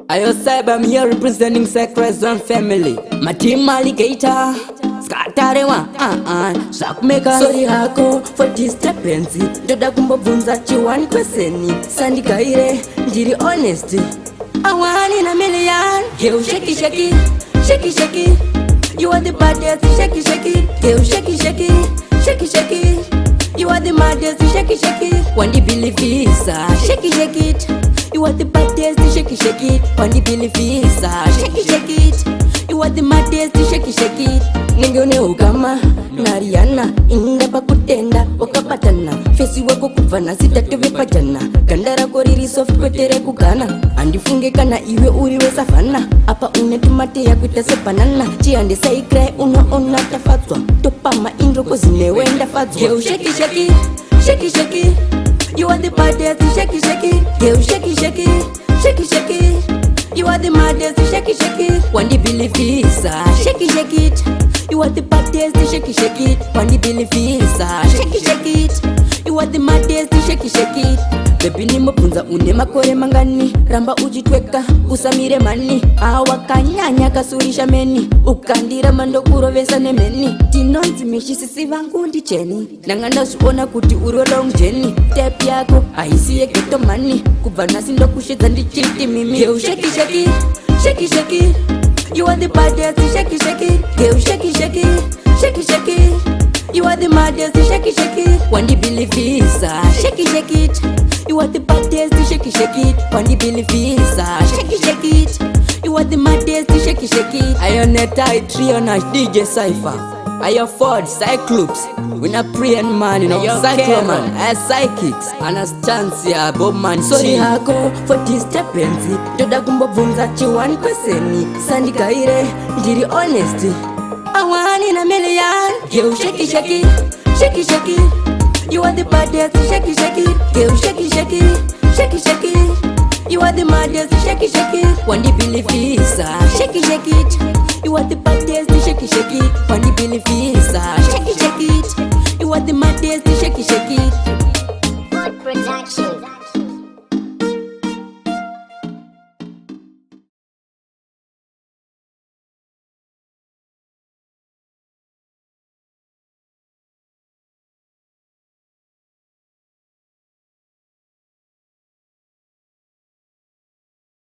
Ayo Cyber, I'm here representing Sacred Zone family. My team alligator Skatarewa, Shakmaker. Sorry hako for discrepancy. Doda kumbobunza chiwani kweseni. Sandi kaire, ndiri honesty. I want in a million. Yo, shaky, shaky, shaky, shaky. You are the baddest, shaky, shaky. Yo, shaky, shaky, shaky, shaky. You are the maddest, shaky, shaky. When the Billy Visa, shaky, shake it. You are the baddest, shaky, shake it. When the Billy Visa, shaky, shake it. You are the maddest, shaky, shake it. Ningone ukama, Nariana, indaba kutenda, okapatana. Fesi wako kuvana, sitatewe pajana. Gandara koriri soft kwetere kukana. Andifunge kana iwe uriwe safana. Apa unetumate ya kuitase banana. Chiande saikrai unaona tafatswa. Topama indro kozine wenda fatswa. Yo, shaky, shaky, shaky, shaky. You are the baddest, shaky, shaky. Yo, shaky, shaky, shaky, shaky. You are the maddest, shaky, shaky. When the Billy Visa, shaky, shake it. You are the baddest, shaky, shake it. When the Billy Visa, shaky, shake it. You are the maddest, shaky, shake it. Baby ni mpunza une makore mangani. Ramba ujitweka, usamire mani. Awa kanyanya kasurisha meni. Ukandira mando kurovesa nemeni. Tinonzi mishi sisi vangu ndi cheni. Nanganda suona kuti uro long jeni. Tep yako, aisiye geto mani. Kubana sindo kusheza ndi chiti mimi. Yo, shaky, shaky, shaky, shaky. You are the baddest, shaky, shaky. Yo, shaky, shaky, shaky, shaky. You are the maddest, shaky, shaky. When the Billy Visa, shaky, shake it. You are the baddest, shaky, shake it. When the Billy Visa, shaky, shake it. You are the maddest, shaky, shake it. I am Neta, Triona, DJ Cypher. I am Ford, Cyclops. We not pray and man, you know, Cycloman, as psychics, Anastasia, Bobman. Sorry hako for discrepancy. Doda kumbo vunza chiwani kweseni. Sandi kaire, ndiri honesty. I want in a million. Yo, shaky, shaky, shaky, shaky. You are the baddest, shaky, shaky. Yo, shaky, shaky, shaky, shaky. You are the maddest, shaky, shaky. When the Billy Visa, shaky, shake it. You are the baddest, shaky, shaky. When the Billy Visa, shaky, shake it. You are the maddest, shaky, shaky. Production.